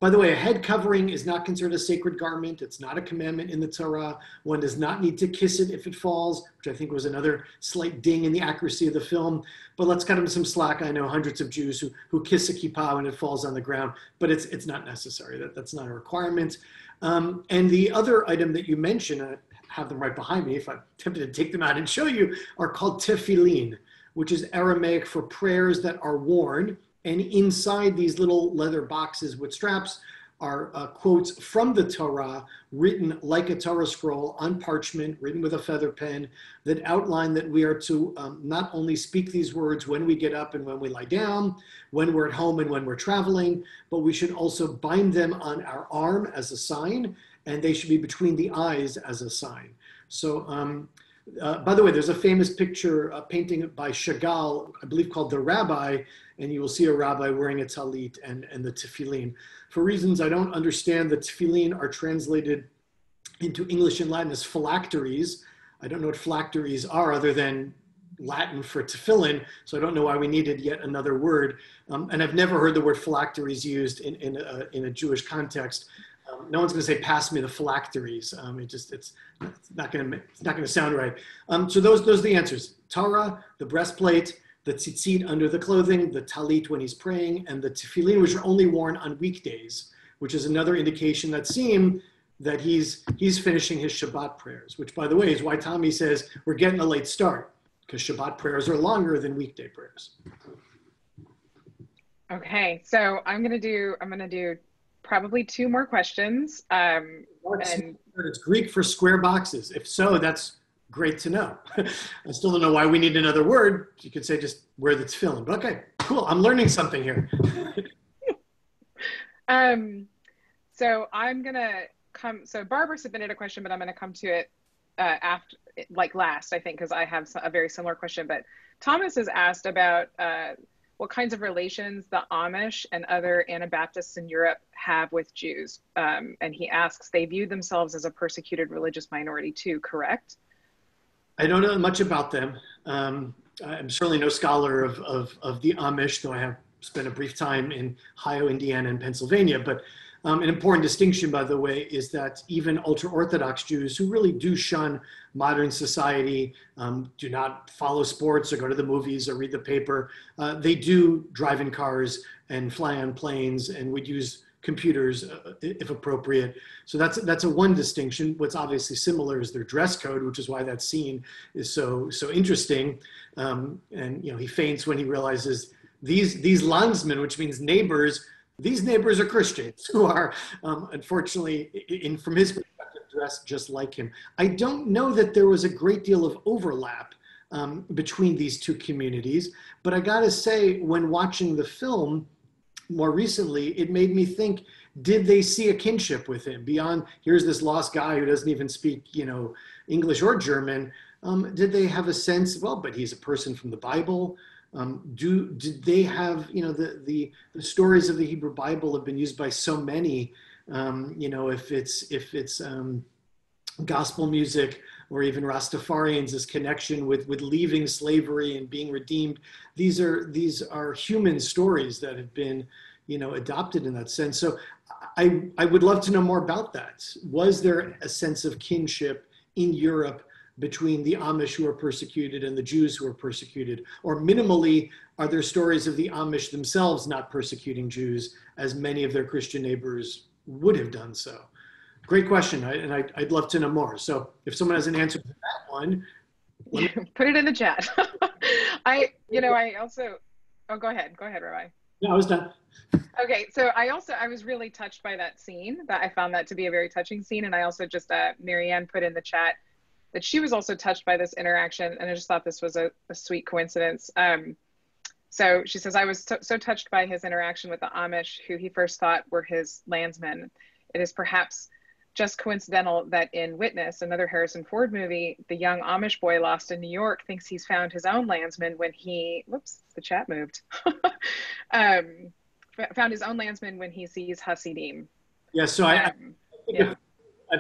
By the way, a head covering is not considered a sacred garment. It's not a commandment in the Torah. One does not need to kiss it if it falls, which I think was another slight ding in the accuracy of the film. But let's cut them some slack. I know hundreds of Jews who kiss a kippah when it falls on the ground, but it's not necessary. That's not a requirement. And the other item that you mentioned, I have them right behind me if I'm tempted to take them out and show you, are called tefillin, which is Aramaic for prayers that are worn. And inside these little leather boxes with straps are quotes from the Torah written like a Torah scroll on parchment, written with a feather pen, that outline that we are to not only speak these words when we get up and when we lie down, when we're at home and when we're traveling, but we should also bind them on our arm as a sign, and they should be between the eyes as a sign. So, by the way, there's a famous picture, painting by Chagall, I believe called The Rabbi, and you will see a rabbi wearing a talit and the tefillin. For reasons I don't understand, the tefillin are translated into English and Latin as phylacteries. I don't know what phylacteries are other than Latin for tefillin, so I don't know why we needed yet another word. And I've never heard the word phylacteries used in a Jewish context. No one's going to say, "Pass me the phylacteries." It's not going to sound right. So those are the answers: Torah, the breastplate, the tzitzit under the clothing, the talit when he's praying, and the tefillin, which are only worn on weekdays, which is another indication that seems that he's finishing his Shabbat prayers. Which, by the way, is why Tommy says we're getting a late start, because Shabbat prayers are longer than weekday prayers.
Okay, so I'm gonna do probably 2 more questions.
It's Greek for square boxes. If so, that's great to know. I still don't know why we need another word. You could say just where the tefillin. But okay, cool. I'm learning something here.
So I'm gonna come. So Barbara submitted a question, but I'm gonna come to it after, like last, I think, because I have a very similar question. But Thomas has asked about what kinds of relations the Amish and other Anabaptists in Europe have with Jews. And he asks, they view themselves as a persecuted religious minority too, correct?
I don't know much about them. I'm certainly no scholar of the Amish, though I have spent a brief time in Ohio, Indiana, and Pennsylvania. But an important distinction, by the way, is that even ultra-Orthodox Jews who really do shun modern society, do not follow sports or go to the movies or read the paper, they do drive in cars and fly on planes and would use computers if appropriate. So that's a one distinction. What's obviously similar is their dress code, which is why that scene is so interesting. And he faints when he realizes these landsmen, which means neighbors, these neighbors are Christians who are, unfortunately, from his perspective, dressed just like him. I don't know that there was a great deal of overlap between these two communities, but I gotta say, when watching the film more recently, it made me think, did they see a kinship with him beyond, here's this lost guy who doesn't even speak, English or German? Did they have a sense, well, but he's a person from the Bible? Did they have, the stories of the Hebrew Bible have been used by so many, if it's gospel music or even Rastafarians, this connection with leaving slavery and being redeemed. These are human stories that have been, adopted in that sense. So I would love to know more about that. Was there a sense of kinship in Europe between the Amish who are persecuted and the Jews who are persecuted? Or minimally, are there stories of the Amish themselves not persecuting Jews as many of their Christian neighbors would have done so? Great question, and I'd love to know more. So if someone has an answer to that one,
put it in the chat. I also, go ahead, Rabbi.
No, I was done.
Okay, so I was really touched by that scene. That I found that to be a very touching scene, and I also just Marianne put in the chat that she was also touched by this interaction, and I just thought this was a sweet coincidence. So she says, I was so touched by his interaction with the Amish, who he first thought were his landsmen. It is perhaps just coincidental that in Witness, another Harrison Ford movie, the young Amish boy lost in New York thinks he's found his own landsman when he, whoops, the chat moved, found his own landsman when he sees Hasidim.
Yeah, so I've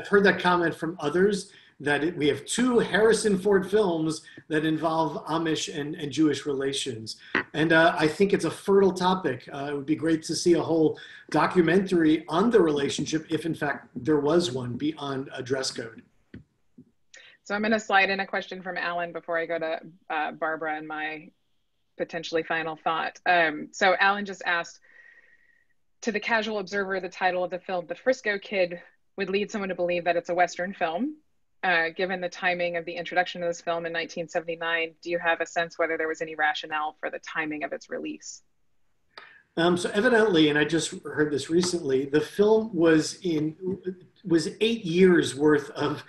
heard that comment from others, that we have two Harrison Ford films that involve Amish and Jewish relations. And I think it's a fertile topic. It would be great to see a whole documentary on the relationship, if in fact there was one, beyond a dress code.
So I'm going to slide in a question from Alan before I go to Barbara and my potentially final thought. So Alan just asked, to the casual observer, the title of the film, The Frisco Kid, would lead someone to believe that it's a Western film. Given the timing of the introduction of this film in 1979, do you have a sense whether there was any rationale for the timing of its release?
So evidently, and I just heard this recently, the film was 8 years worth of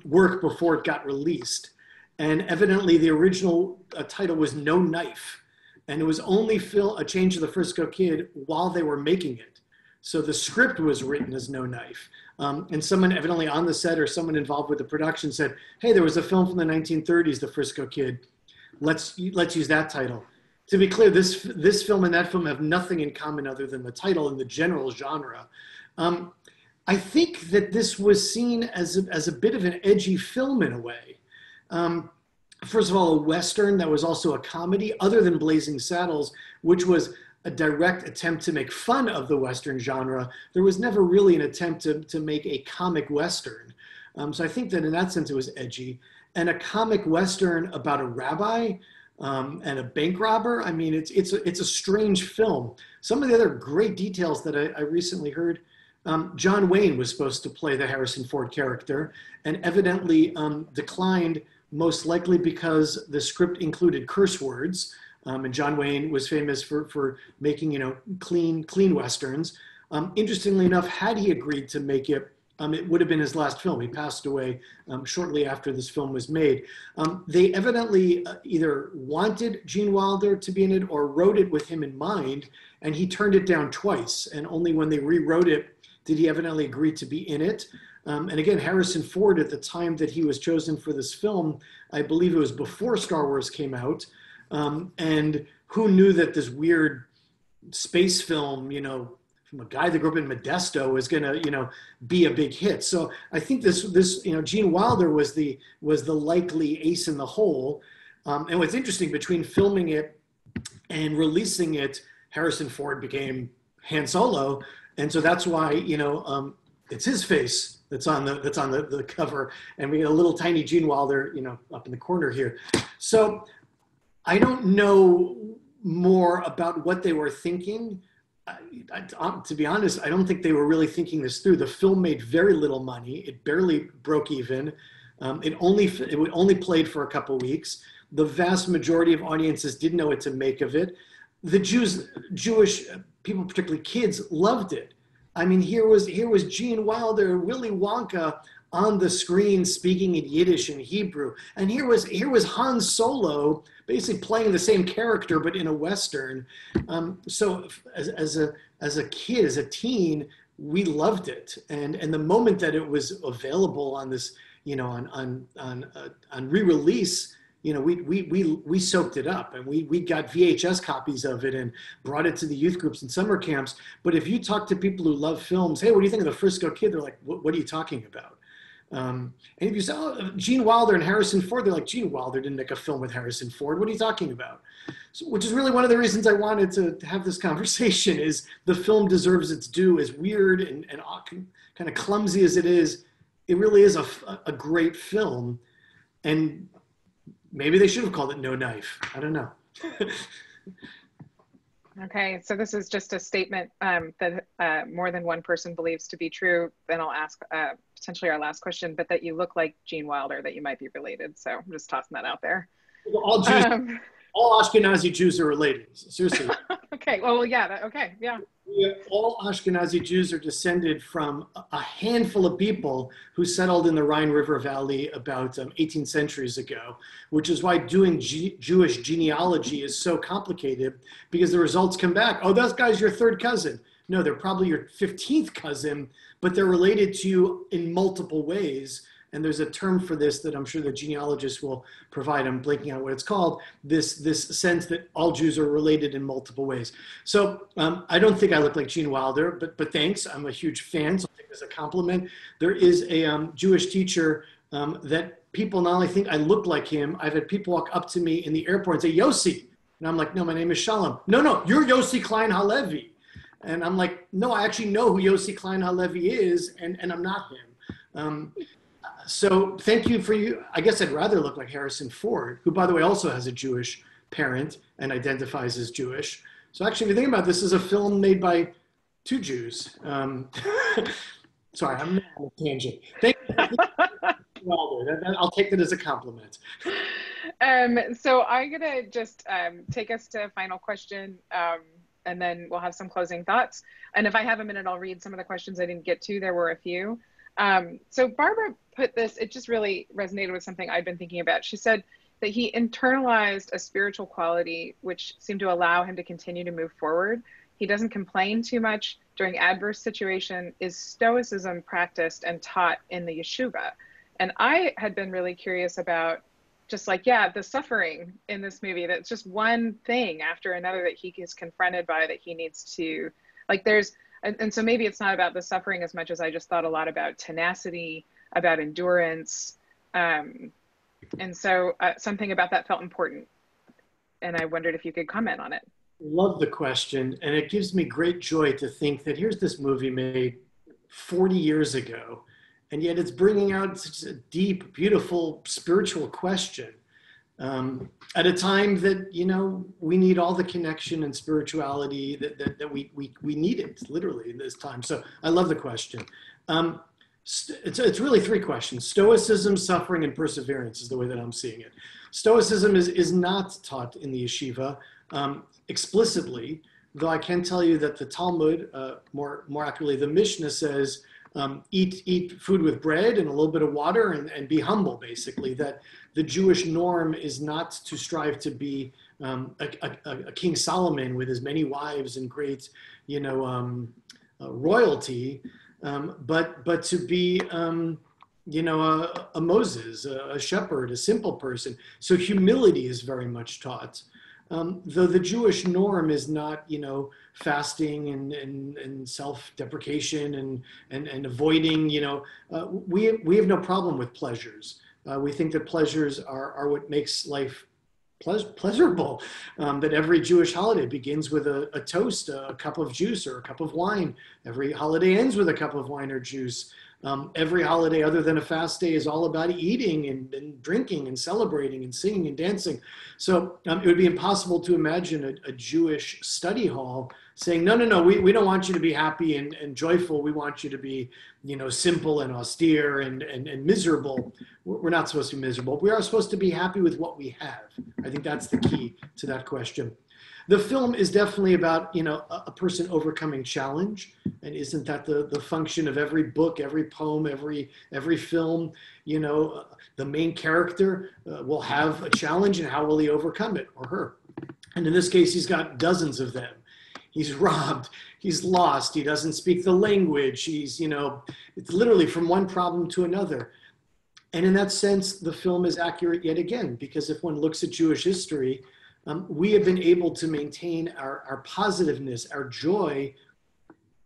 work before it got released. And evidently the original title was No Knife. And it was only a change of the Frisco Kid while they were making it. So the script was written as No Knife. And someone evidently on the set or someone involved with the production said, hey, there was a film from the 1930s, The Frisco Kid. Let's use that title. To be clear, this film and that film have nothing in common other than the title and the general genre. I think that this was seen as a bit of an edgy film in a way. First of all, a Western that was also a comedy, other than Blazing Saddles, which was a direct attempt to make fun of the Western genre. There was never really an attempt to make a comic Western. So I think that in that sense it was edgy. And a comic Western about a rabbi and a bank robber, I mean, it's a strange film. Some of the other great details that I recently heard, John Wayne was supposed to play the Harrison Ford character and evidently declined, most likely because the script included curse words. And John Wayne was famous for making, clean Westerns. Interestingly enough, had he agreed to make it, it would have been his last film. He passed away shortly after this film was made. They evidently either wanted Gene Wilder to be in it or wrote it with him in mind, and he turned it down twice. And only when they rewrote it did he evidently agree to be in it. And again, Harrison Ford, at the time that he was chosen for this film, I believe it was before Star Wars came out. And who knew that this weird space film, from a guy that grew up in Modesto was going to, be a big hit. So I think this, Gene Wilder was the likely ace in the hole. And what's interesting, between filming it and releasing it, Harrison Ford became Han Solo. And so that's why, it's his face that's on the cover. And we get a little tiny Gene Wilder, up in the corner here. So I don't know more about what they were thinking. To be honest, I don't think they were really thinking this through. The film made very little money. It barely broke even. It only played for a couple weeks. The vast majority of audiences didn't know what to make of it. The Jewish people, particularly kids, loved it. I mean, here was Gene Wilder, Willy Wonka on the screen speaking in Yiddish and Hebrew, and here was Han Solo basically playing the same character but in a Western. So as a kid, as a teen, we loved it, and the moment that it was available on this, on re-release, we soaked it up, and we got VHS copies of it and brought it to the youth groups and summer camps. But if you talk to people who love films, hey, what do you think of The Frisco Kid? They're like, what are you talking about? And if you say, oh, Gene Wilder and Harrison Ford, they're like, Gene Wilder didn't make a film with Harrison Ford. What are you talking about? So, which is really one of the reasons I wanted to have this conversation, is the film deserves its due. As weird and kind of clumsy as it is, it really is a great film. And maybe they should have called it No Knife. I don't know.
Okay, so this is just a statement that more than one person believes to be true. Then I'll ask potentially our last question, but that you look like Gene Wilder, that you might be related. So I'm just tossing that out there.
All Ashkenazi Jews are related. Seriously.
Okay, well, yeah, okay, yeah.
All Ashkenazi Jews are descended from a handful of people who settled in the Rhine River Valley about 18 centuries ago, which is why doing Jewish genealogy is so complicated, because the results come back, oh, that guy's your third cousin. No, they're probably your 15th cousin, but they're related to you in multiple ways. And there's a term for this that I'm sure the genealogists will provide. I'm blanking out what it's called. This sense that all Jews are related in multiple ways. So I don't think I look like Gene Wilder, but thanks. I'm a huge fan, so I take it as a compliment. There is a Jewish teacher that people not only think I look like him, I've had people walk up to me in the airport and say, Yossi. And I'm like, no, my name is Shalom. No, you're Yossi Klein Halevi. And I'm like, no, I actually know who Yossi Klein Halevi is, and I'm not him. So thank you for you. I guess I'd rather look like Harrison Ford, who, by the way, also has a Jewish parent and identifies as Jewish. So actually, if you think about this, is a film made by two Jews. Sorry, I'm on a tangent. Thank you. I'll take that as a compliment.
So I'm going to just take us to a final question, and then we'll have some closing thoughts. And if I have a minute, I'll read some of the questions I didn't get to. There were a few. So Barbara put this, it just really resonated with something I'd been thinking about. She said that he internalized a spiritual quality which seemed to allow him to continue to move forward. He doesn't complain too much during adverse situation. Is stoicism practiced and taught in the yeshiva? And I had been really curious about just like, the suffering in this movie, that's just one thing after another that he is confronted by, that he needs to, like and so maybe it's not about the suffering as much as I just thought a lot about tenacity, about endurance. And so something about that felt important. And I wondered if you could comment on it.
Love the question. And it gives me great joy to think that here's this movie made 40 years ago, and yet it's bringing out such a deep, beautiful spiritual question at a time that, we need all the connection and spirituality that we need it literally in this time. So I love the question. It's really three questions. Stoicism, suffering, and perseverance is the way that I'm seeing it. Stoicism is not taught in the yeshiva explicitly, though I can tell you that the Talmud, more accurately, the Mishnah says, eat food with bread and a little bit of water and be humble, basically, that the Jewish norm is not to strive to be a King Solomon with as many wives and great, royalty, but to be, a Moses, a shepherd, a simple person. So humility is very much taught. Though the Jewish norm is not, fasting and self-deprecation and avoiding, we have no problem with pleasures. We think that pleasures are what makes life pleasurable, that every Jewish holiday begins with a toast, a cup of juice or a cup of wine. Every holiday ends with a cup of wine or juice. Every holiday other than a fast day is all about eating and drinking and celebrating and singing and dancing. So it would be impossible to imagine a Jewish study hall saying, no, we don't want you to be happy and joyful. We want you to be, simple and austere and miserable. We're not supposed to be miserable. We are supposed to be happy with what we have. I think that's the key to that question. The film is definitely about, a person overcoming challenge. And isn't that the function of every book, every poem, every film? The main character will have a challenge, and how will he overcome it, or her? And in this case, he's got dozens of them. He's robbed, he's lost, he doesn't speak the language. He's, it's literally from one problem to another. And in that sense, the film is accurate yet again, because if one looks at Jewish history, we have been able to maintain our positiveness, our joy,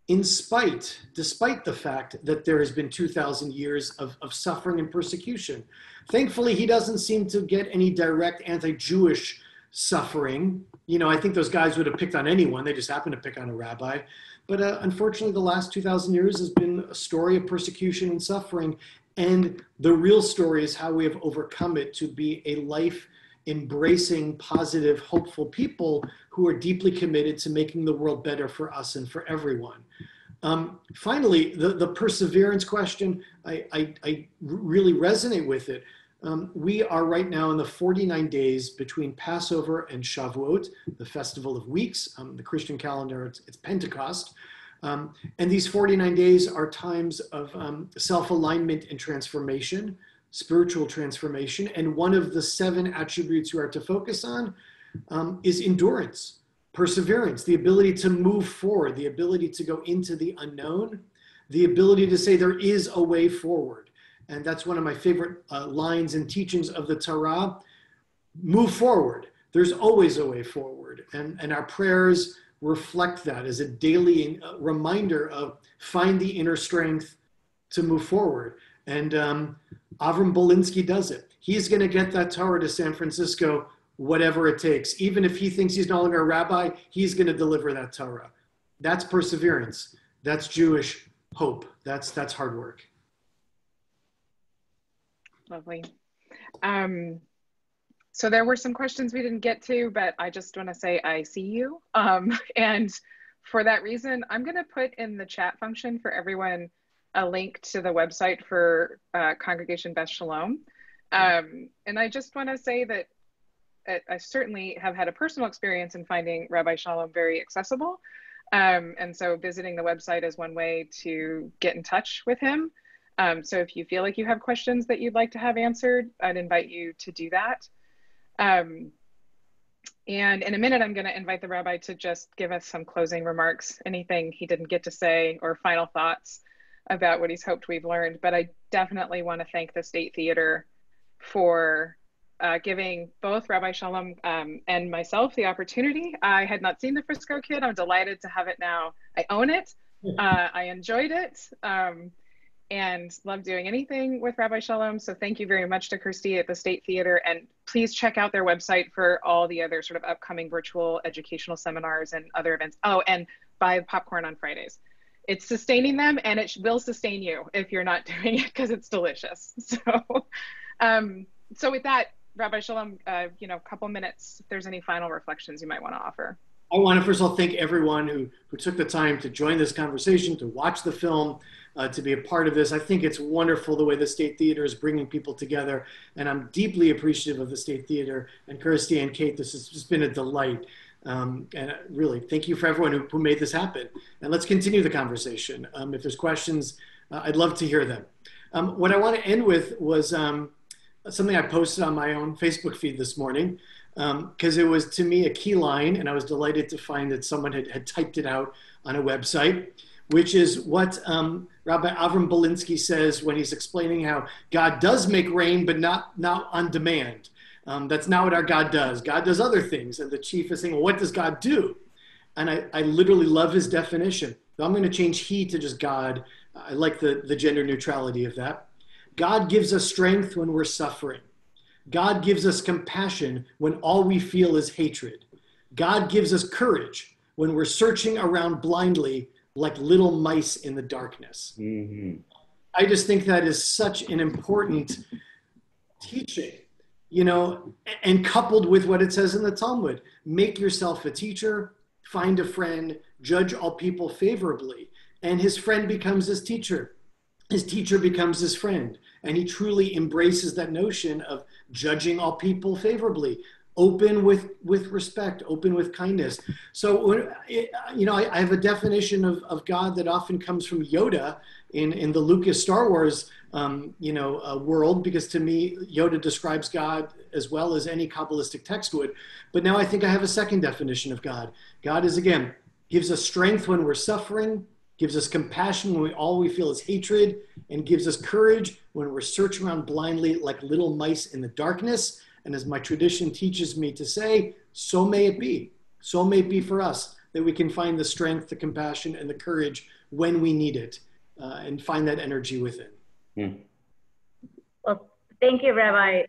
despite the fact that there has been 2,000 years of suffering and persecution. Thankfully, he doesn't seem to get any direct anti-Jewish suffering. I think those guys would have picked on anyone. They just happened to pick on a rabbi. But unfortunately, the last 2,000 years has been a story of persecution and suffering. And the real story is how we have overcome it to be a life embracing, positive, hopeful people who are deeply committed to making the world better for us and for everyone. Finally, the perseverance question, I really resonate with it. We are right now in the 49 days between Passover and Shavuot, the Festival of Weeks. The Christian calendar, it's Pentecost. And these 49 days are times of self-alignment and transformation, spiritual transformation. And one of the 7 attributes you are to focus on is endurance, perseverance, the ability to move forward, the ability to go into the unknown, the ability to say there is a way forward. And that's one of my favorite lines and teachings of the Torah. Move forward. There's always a way forward. And our prayers reflect that as a daily reminder of find the inner strength to move forward. And Avram Belinsky does it. He's going to get that Torah to San Francisco, whatever it takes. Even if he thinks he's no longer a rabbi, he's going to deliver that Torah. That's perseverance. That's Jewish hope. That's hard work.
Lovely. So there were some questions we didn't get to, but I just want to say I see you. And for that reason, I'm going to put in the chat function for everyone a link to the website for Congregation Beth Shalom. And I just want to say that I certainly have had a personal experience in finding Rabbi Shalom very accessible. And so visiting the website is one way to get in touch with him. So if you feel like you have questions that you'd like to have answered, I'd invite you to do that. And in a minute, I'm going to invite the rabbi to just give us some closing remarks, anything he didn't get to say, or final thoughts about what he's hoped we've learned. But I definitely want to thank the State Theater for giving both Rabbi Shalom and myself the opportunity. I had not seen the Frisco Kid. I'm delighted to have it now. I own it. I enjoyed it. And love doing anything with Rabbi Shalom. So thank you very much to Kirsty at the State Theater. And please check out their website for all the other sort of upcoming virtual educational seminars and other events. Oh, and buy popcorn on Fridays. It's sustaining them, and it will sustain you if you're not doing it, because it's delicious. So, so with that, Rabbi Shalom, a couple minutes, if there's any final reflections you might want to offer.
I want to first of all thank everyone who took the time to join this conversation, to watch the film, to be a part of this. I think it's wonderful the way the State Theater is bringing people together, and I'm deeply appreciative of the State Theater and Kirsty and Kate. This has just been a delight. And really, thank you for everyone who made this happen. And let's continue the conversation. If there's questions, I'd love to hear them. What I want to end with was something I posted on my own Facebook feed this morning, because it was, to me, a key line, and I was delighted to find that someone had typed it out on a website, which is what Rabbi Avram Belinsky says when he's explaining how God does make rain, but not on demand. That's not what our God does. God does other things. And the chief is saying, well, what does God do? And I literally love his definition. So I'm going to change he to just God. I like the gender neutrality of that. God gives us strength when we're suffering. God gives us compassion when all we feel is hatred. God gives us courage when we're searching around blindly like little mice in the darkness. Mm-hmm. I just think that is such an important teaching, and coupled with what it says in the Talmud: make yourself a teacher, find a friend, judge all people favorably. And his friend becomes his teacher. His teacher becomes his friend. And he truly embraces that notion of judging all people favorably, open with respect, open with kindness. So, I have a definition of God that often comes from Yoda in the Lucas Star Wars, world, because to me, Yoda describes God as well as any Kabbalistic text would. But now I think I have a second definition of God. God is, again, gives us strength when we're suffering, gives us compassion when all we feel is hatred, and gives us courage when we're searching around blindly like little mice in the darkness. And as my tradition teaches me to say, so may it be. So may it be for us that we can find the strength, the compassion, and the courage when we need it, and find that energy within.
Well, thank you, Rabbi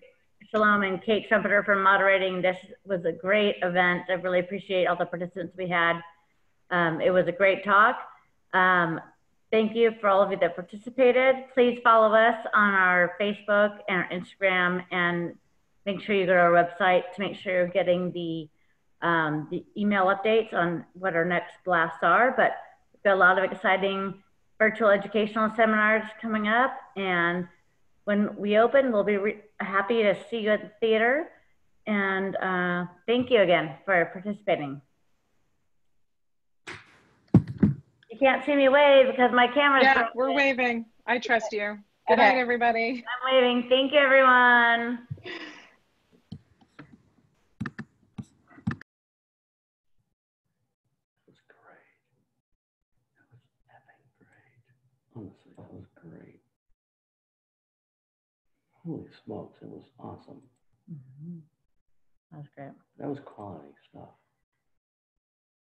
Shalom and Kate Trompetter, for moderating. This was a great event. I really appreciate all the participants we had. It was a great talk. Thank you for all of you that participated. Please follow us on our Facebook and our Instagram, and make sure you go to our website to make sure you're getting the email updates on what our next blasts are. But we've got a lot of exciting virtual educational seminars coming up, and when we open, we'll be happy to see you at the theater. And thank you again for participating. You can't see me wave because my camera's
broken. We're waving. I trust you. Good night, everybody.
I'm waving. Thank you, everyone.
Honestly, that was great. Holy smokes, it was awesome.
Mm-hmm. That was great.
That was quality stuff.